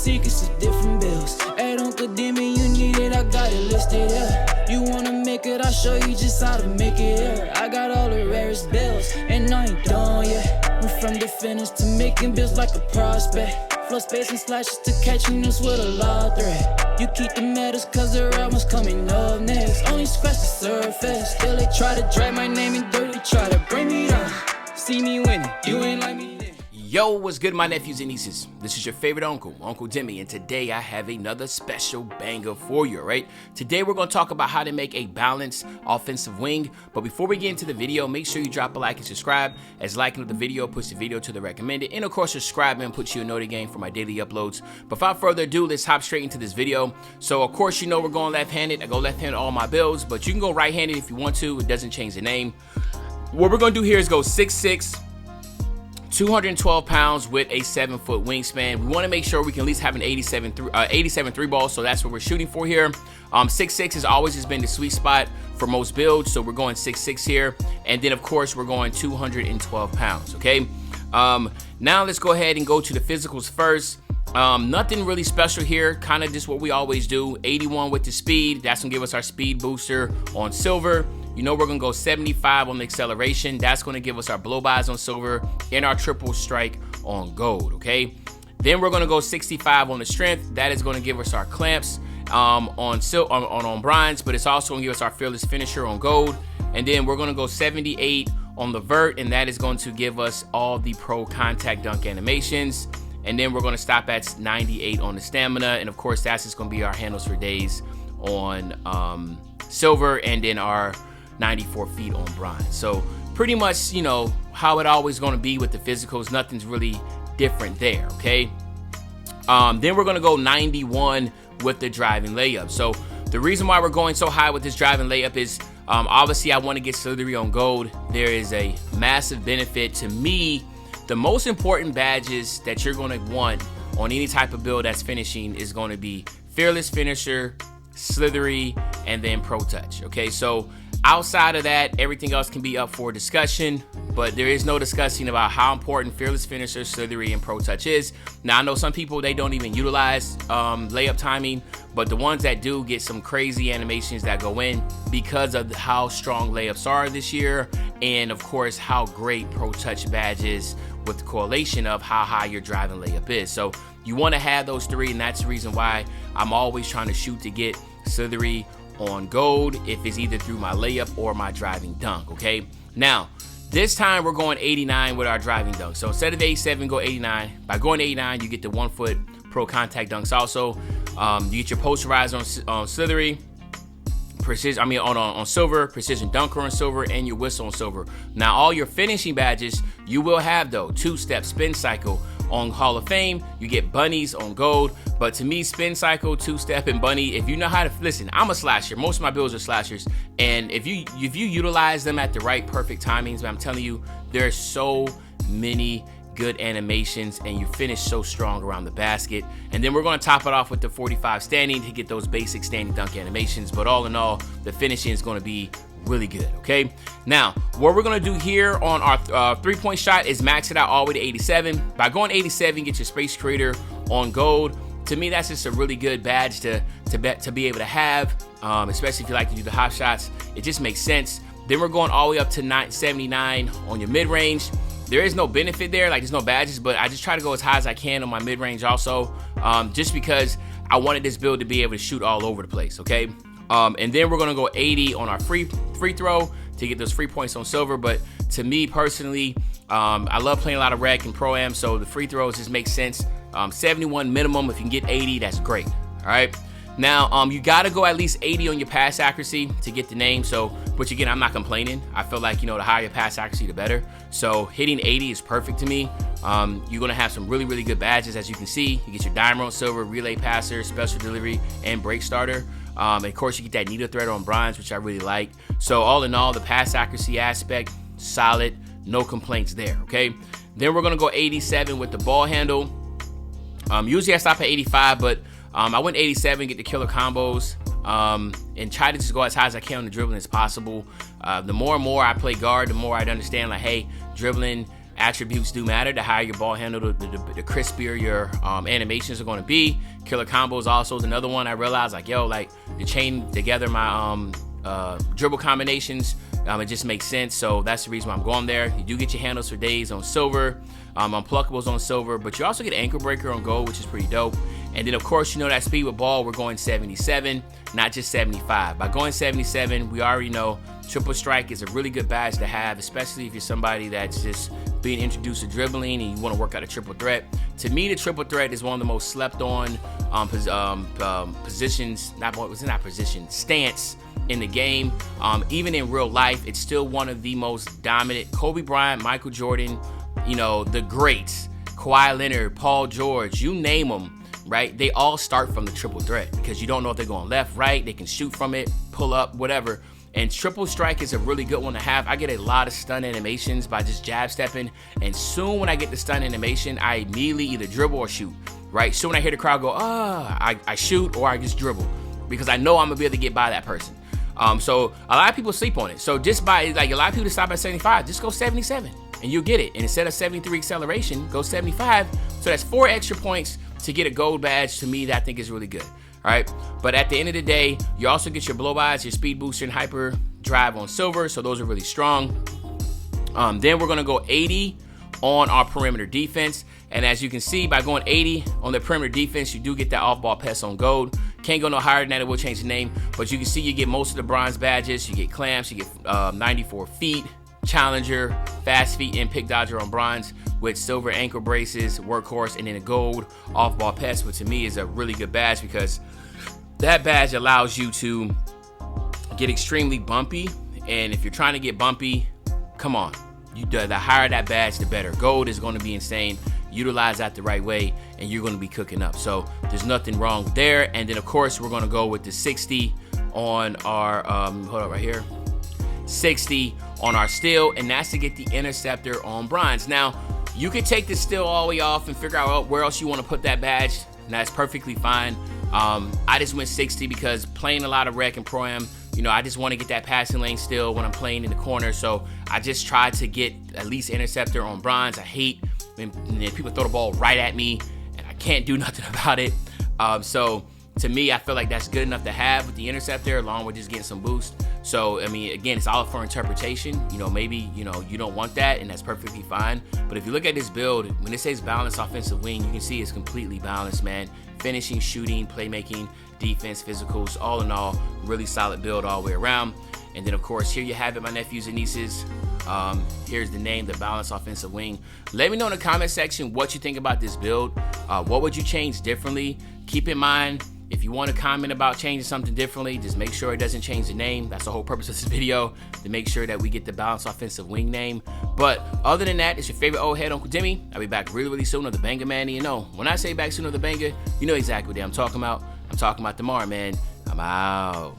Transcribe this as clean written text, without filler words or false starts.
secrets of different bills. Hey, Uncle Demi, you need it, I got it listed here. You wanna make it, I'll show you just how to make it here. I got all the rarest bills, and I ain't done yet. Went from the finish to making bills like a prospect. Flow space and slashes to catching us with a lot of threat. You keep the medals cause the right one's coming up next. Only scratch the surface. Still they try to drag my name in dirt. They try to bring me down. See me winning, you ain't like me then. Yo, what's good, my nephews and nieces? This is your favorite uncle, Uncle Demi, and today I have another special banger for you, right? Today we're going to talk about how to make a balanced offensive wing, but before we get into the video, make sure you drop a like and subscribe, as liking of the video puts the video to the recommended, and of course subscribing puts you a notification game for my daily uploads. But without further ado, let's hop straight into this video. So of course, you know we're going left-handed. I go left-handed all my builds, but you can go right-handed if you want to. It doesn't change the name. What we're going to do here is go 6'6", 212 pounds with a 7-foot wingspan. We want to make sure we can at least have an 87 three ball, so that's what we're shooting for here. 6'6" has always been the sweet spot for most builds, so we're going 6'6" here, and then of course we're going 212 pounds. Okay, now let's go ahead and go to the physicals first. Nothing really special here, kind of just what we always do. 81 with the speed, that's gonna give us our speed booster on silver. You know we're gonna go 75 on the acceleration. That's gonna give us our blow-bys on silver and our triple strike on gold, okay? Then we're gonna go 65 on the strength. That is gonna give us our clamps on bronze, but it's also gonna give us our fearless finisher on gold. And then we're gonna go 78 on the vert, and that is going to give us all the pro contact dunk animations. And then we're gonna stop at 98 on the stamina. And of course, that's just gonna be our handles for days on silver, and then our 94 feet on bronze. So pretty much, you know, how it always going to be with the physicals. Nothing's really different there, okay? Then we're going to go 91 with the driving layup. So the reason why we're going so high with this driving layup is obviously I want to get slithery on gold. There is a massive benefit to me. The most important badges that you're going to want on any type of build that's finishing is going to be fearless finisher, slithery, and then pro touch, okay? So outside of that, everything else can be up for discussion, but there is no discussing about how important fearless finisher, slithery, and pro touch is. Now I know some people, they don't even utilize layup timing, but the ones that do get some crazy animations that go in because of how strong layups are this year, and of course how great pro touch badge is with the correlation of how high your driving layup is. So you want to have those three, and that's the reason why I'm always trying to shoot to get slithery on gold, if it's either through my layup or my driving dunk, okay? Now, this time we're going 89 with our driving dunk. So instead of 87, go 89. By going 89, you get the 1 foot pro contact dunks also. You get your posterizer on slithery, precision, on silver, precision dunker on silver, and your whistle on silver. Now, all your finishing badges, you will have though, 2-step spin cycle. On Hall of Fame, you get bunnies on gold, but to me, spin cycle, 2-step, and bunny, if you know how to, listen, I'm a slasher. Most of my builds are slashers, and if you utilize them at the right perfect timings, but I'm telling you, there are so many good animations, and you finish so strong around the basket. And then we're going to top it off with the 45 standing to get those basic standing dunk animations, but all in all, the finishing is going to be really good, okay? Now, what we're gonna do here on our three-point shot is max it out all the way to 87. By going 87, get your space creator on gold. To me, that's just a really good badge to be able to have, especially if you like to do the hop shots. It just makes sense. Then we're going all the way up to 79 on your mid-range. There is no benefit there, like there's no badges, but I just try to go as high as I can on my mid-range also, just because I wanted this build to be able to shoot all over the place, okay? And then we're gonna go 80 on our free throw to get those free points on silver. But to me personally, I love playing a lot of rec and pro-am, so the free throws just make sense. 71 minimum. If you can get 80, that's great. All right. Now, you gotta go at least 80 on your pass accuracy to get the name. So, which again, I'm not complaining. I feel like, you know, the higher your pass accuracy, the better. So hitting 80 is perfect to me. You're gonna have some really, really good badges, as you can see. You get your diamond on silver, relay passer, special delivery, and break starter. And of course, you get that needle thread on bronze, which I really like. So all in all, the pass accuracy aspect, solid, no complaints there, okay? Then we're gonna go 87 with the ball handle. Usually I stop at 85, but I went 87, get the killer combos, and try to just go as high as I can on the dribbling as possible. The more and more I play guard, the more I'd understand, like, hey, dribbling attributes do matter. The higher your ball handle, the crispier your animations are going to be. Killer combos also is another one I realized, like, yo, like to chain together my dribble combinations, it just makes sense. So that's the reason why I'm going there. You do get your handles for days on silver, unplockables on silver, but you also get ankle breaker on gold, which is pretty dope. And then of course, you know that speed with ball, we're going 77, not just 75. By going 77, we already know triple strike is a really good badge to have, especially if you're somebody that's just being introduced to dribbling and you want to work out a triple threat. To me, the triple threat is one of the most slept on stance in the game. Even in real life, it's still one of the most dominant. Kobe Bryant, Michael Jordan, you know, the greats, Kawhi Leonard, Paul George, you name them, right? They all start from the triple threat because you don't know if they're going left, right. They can shoot from it, pull up, whatever. And triple strike is a really good one to have. I get a lot of stun animations by just jab stepping. And soon when I get the stun animation, I immediately either dribble or shoot, right? Soon when I hear the crowd go, I shoot or I just dribble because I know I'm gonna be able to get by that person. So a lot of people sleep on it. So just by, like, a lot of people stop at 75, just go 77 and you'll get it. And instead of 73 acceleration, go 75. So that's 4 extra points to get a gold badge. To me, that I think is really good. All right, but at the end of the day, you also get your blow-bys, your speed booster, and hyper drive on silver, so those are really strong. Then we're gonna go 80 on our perimeter defense, and as you can see, by going 80 on the perimeter defense, you do get that off-ball pass on gold. Can't go no higher than that, it will change the name, but you can see you get most of the bronze badges. You get clamps, you get 94 feet, challenger, fast feet, and pick dodger on bronze, with silver ankle braces, workhorse, and then a gold off-ball pass, which to me is a really good badge because that badge allows you to get extremely bumpy. And if you're trying to get bumpy, come on, the higher that badge, the better. Gold is going to be insane. Utilize that the right way, and you're going to be cooking up. So there's nothing wrong there. And then of course we're going to go with the 60 on our hold up right here. 60 on our steel, and that's to get the interceptor on bronze. Now, you can take the steel all the way off and figure out where else you want to put that badge, and that's perfectly fine. I just went 60 because playing a lot of rec and pro-am, you know, I just want to get that passing lane still when I'm playing in the corner. So I just tried to get at least interceptor on bronze. I hate when people throw the ball right at me and I can't do nothing about it. So to me, I feel like that's good enough to have with the interceptor, along with just getting some boost. So, I mean, again, it's all for interpretation. You know, maybe, you know, you don't want that, and that's perfectly fine. But if you look at this build, when it says balanced offensive wing, you can see it's completely balanced, man. Finishing, shooting, playmaking, defense, physicals, all in all, really solid build all the way around. And then, of course, here you have it, my nephews and nieces. Here's the name, the balanced offensive wing. Let me know in the comment section what you think about this build. What would you change differently? Keep in mind, if you want to comment about changing something differently, just make sure it doesn't change the name. That's the whole purpose of this video, to make sure that we get the balanced offensive wing name. But other than that, it's your favorite old head, Uncle Demi. I'll be back really, really soon with the banger, man. You know, when I say back soon with the banger, you know exactly what I'm talking about. I'm talking about tomorrow, man. I'm out.